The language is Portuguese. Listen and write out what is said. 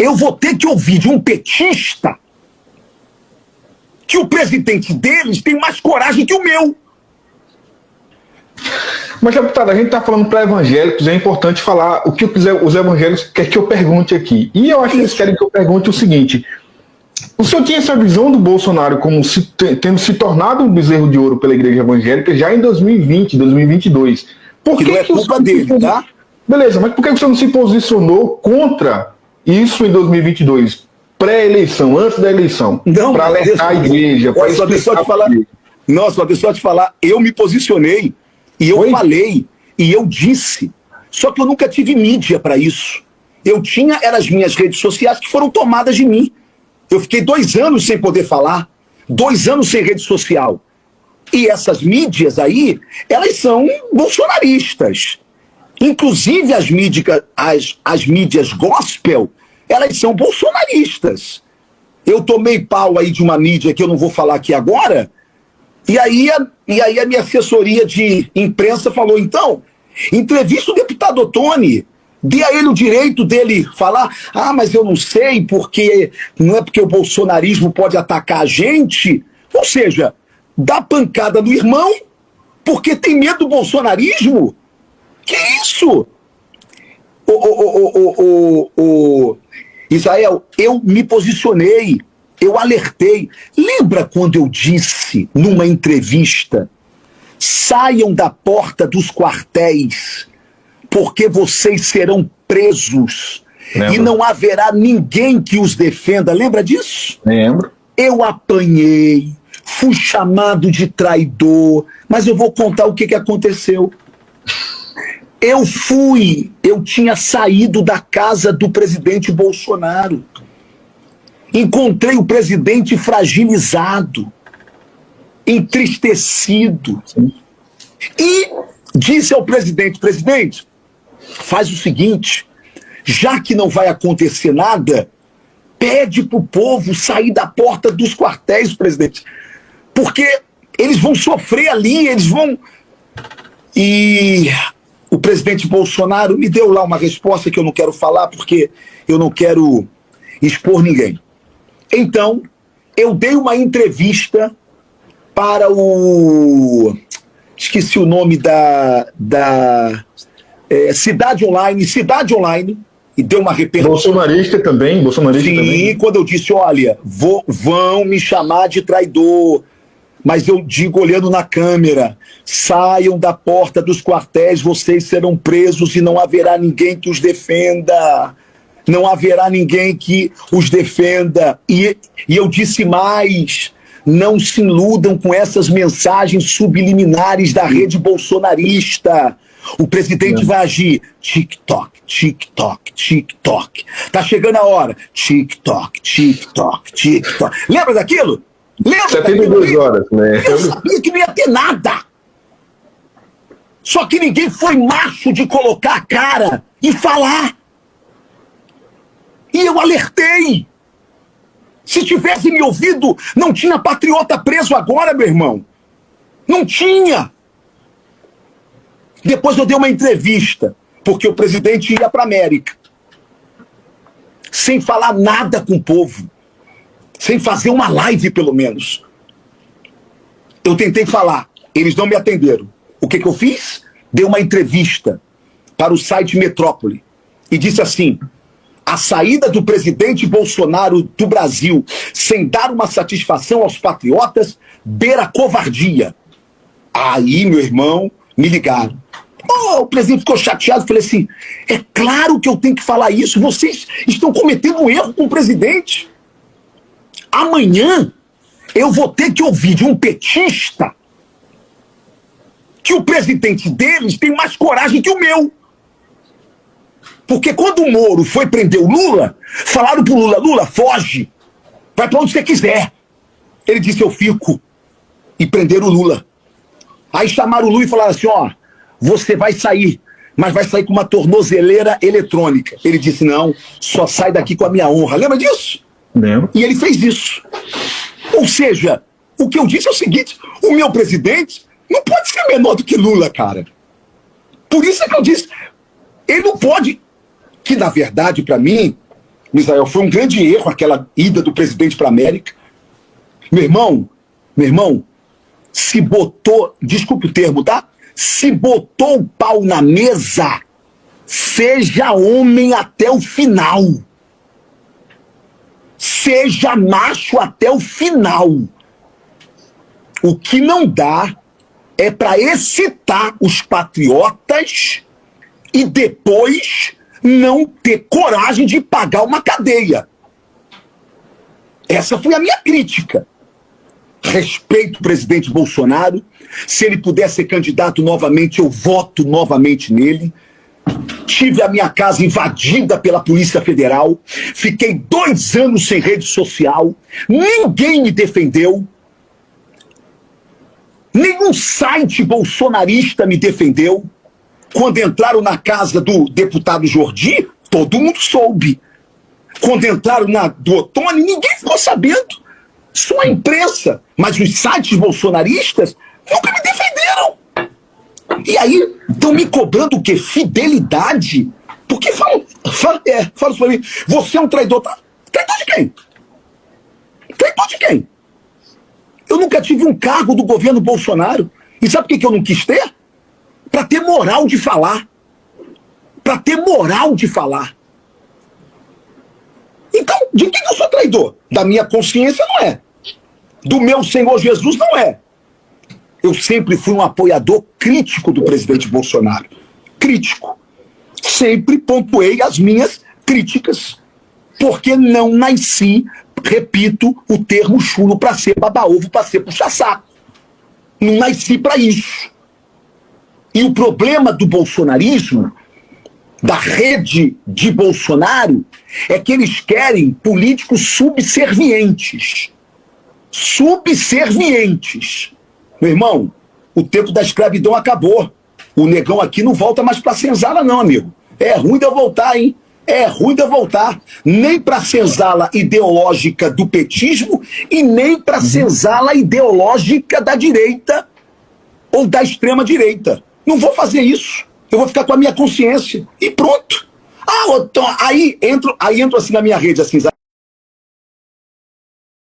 eu vou ter que ouvir de um petista que o presidente deles tem mais coragem que o meu. Mas, deputado, a gente está falando para evangélicos, é importante falar o que os evangélicos querem que eu pergunte aqui. E eu acho que eles querem que eu pergunte o seguinte: o senhor tinha essa visão do Bolsonaro como tendo se tornado um bezerro de ouro pela igreja evangélica já em 2020, 2022. Por que não é culpa dele, tá? Beleza, mas por que você não se posicionou contra isso em 2022? Pré-eleição, antes da eleição? Não, para alertar a igreja, para explicar. Nossa, só te falar, eu me posicionei, e eu falei, e eu disse. Só que eu nunca tive mídia para isso. Eu tinha, eram as minhas redes sociais que foram tomadas de mim. Eu fiquei 2 anos sem poder falar, 2 anos sem rede social. E essas mídias aí, elas são bolsonaristas. Inclusive as mídias gospel, elas são bolsonaristas. Eu tomei pau aí de uma mídia que eu não vou falar aqui agora, e aí a minha assessoria de imprensa falou, então, entrevista o deputado Ottoni, dê a ele o direito dele falar, mas eu não sei, porque não é porque o bolsonarismo pode atacar a gente. Ou seja, dá pancada no irmão porque tem medo do bolsonarismo? Que isso? Israel, eu me posicionei, eu alertei. Lembra quando eu disse numa entrevista, saiam da porta dos quartéis, porque vocês serão presos. Lembro. E não haverá ninguém que os defenda. Lembra disso? Lembro. Eu apanhei, fui chamado de traidor, mas eu vou contar o que aconteceu. Eu tinha saído da casa do presidente Bolsonaro. Encontrei o presidente fragilizado, entristecido. E disse ao presidente, faz o seguinte, já que não vai acontecer nada, pede pro povo sair da porta dos quartéis, presidente. Porque eles vão sofrer ali, eles vão... E o presidente Bolsonaro me deu lá uma resposta que eu não quero falar, porque eu não quero expor ninguém. Então, eu dei uma entrevista para o... Esqueci o nome da Cidade Online, e deu uma repercussão. Bolsonarista também? Sim, quando eu disse, olha, vão me chamar de traidor, mas eu digo olhando na câmera, saiam da porta dos quartéis, vocês serão presos e não haverá ninguém que os defenda. Não haverá ninguém que os defenda. E eu disse mais, não se iludam com essas mensagens subliminares da rede bolsonarista. O presidente vai agir. TikTok, TikTok, TikTok. Tá chegando a hora. TikTok, TikTok, TikTok. Lembra daquilo? Lembra 72 horas, né? Eu sabia que não ia ter nada. Só que ninguém foi macho de colocar a cara e falar. E eu alertei. Se tivesse me ouvido, não tinha patriota preso agora, meu irmão. Não tinha. Depois eu dei uma entrevista, porque o presidente ia para a América, sem falar nada com o povo, sem fazer uma live, pelo menos. Eu tentei falar, eles não me atenderam. O que eu fiz? Dei uma entrevista para o site Metrópole e disse assim: a saída do presidente Bolsonaro do Brasil sem dar uma satisfação aos patriotas beira covardia. Aí, meu irmão, me ligaram. O presidente ficou chateado, falei assim, é claro que eu tenho que falar isso, vocês estão cometendo um erro com o presidente. Amanhã eu vou ter que ouvir de um petista que o presidente deles tem mais coragem que o meu. Porque quando o Moro foi prender o Lula, falaram pro Lula, Lula, foge, vai pra onde você quiser. Ele disse, eu fico. E prenderam o Lula. Aí chamaram o Lula e falaram assim, ó, você vai sair, mas vai sair com uma tornozeleira eletrônica. Ele disse, não, só sai daqui com a minha honra. Lembra disso? Lembro. E ele fez isso. Ou seja, o que eu disse é o seguinte, o meu presidente não pode ser menor do que Lula, cara. Por isso é que eu disse, ele não pode, que na verdade, para mim, Misael, foi um grande erro aquela ida do presidente para a América. Meu irmão, se botou, desculpe o termo, tá? Se botou o pau na mesa, seja homem até o final. Seja macho até o final. O que não dá é para excitar os patriotas e depois não ter coragem de pagar uma cadeia. Essa foi a minha crítica. Respeito o presidente Bolsonaro. Se ele puder ser candidato novamente, eu voto novamente nele. Tive a minha casa invadida pela Polícia Federal. Fiquei 2 anos sem rede social. Ninguém me defendeu. Nenhum site bolsonarista me defendeu. Quando entraram na casa do deputado Jordi, todo mundo soube. Quando entraram na do Ottoni, ninguém ficou sabendo. Só a imprensa. Mas os sites bolsonaristas nunca me defenderam. E aí, estão me cobrando o quê? Fidelidade? Porque fala pra mim, você é um traidor. Traidor de quem? Traidor de quem? Eu nunca tive um cargo do governo Bolsonaro. E sabe por que eu não quis ter? Para ter moral de falar. Para ter moral de falar. Então, de quem eu sou traidor? Da minha consciência não é. Do meu Senhor Jesus não é. Eu sempre fui um apoiador crítico do presidente Bolsonaro. Crítico. Sempre pontuei as minhas críticas. Porque não nasci, repito, o termo chulo para ser baba-ovo, para ser puxa-saco. Não nasci para isso. E o problema do bolsonarismo, da rede de Bolsonaro, é que eles querem políticos subservientes. Subservientes. Meu irmão, o tempo da escravidão acabou. O negão aqui não volta mais pra senzala não, amigo. É ruim de eu voltar, hein? É ruim de eu voltar. Nem pra senzala ideológica do petismo e nem pra senzala ideológica da direita ou da extrema direita. Não vou fazer isso. Eu vou ficar com a minha consciência. E pronto. Ah, aí entro assim na minha rede, assim,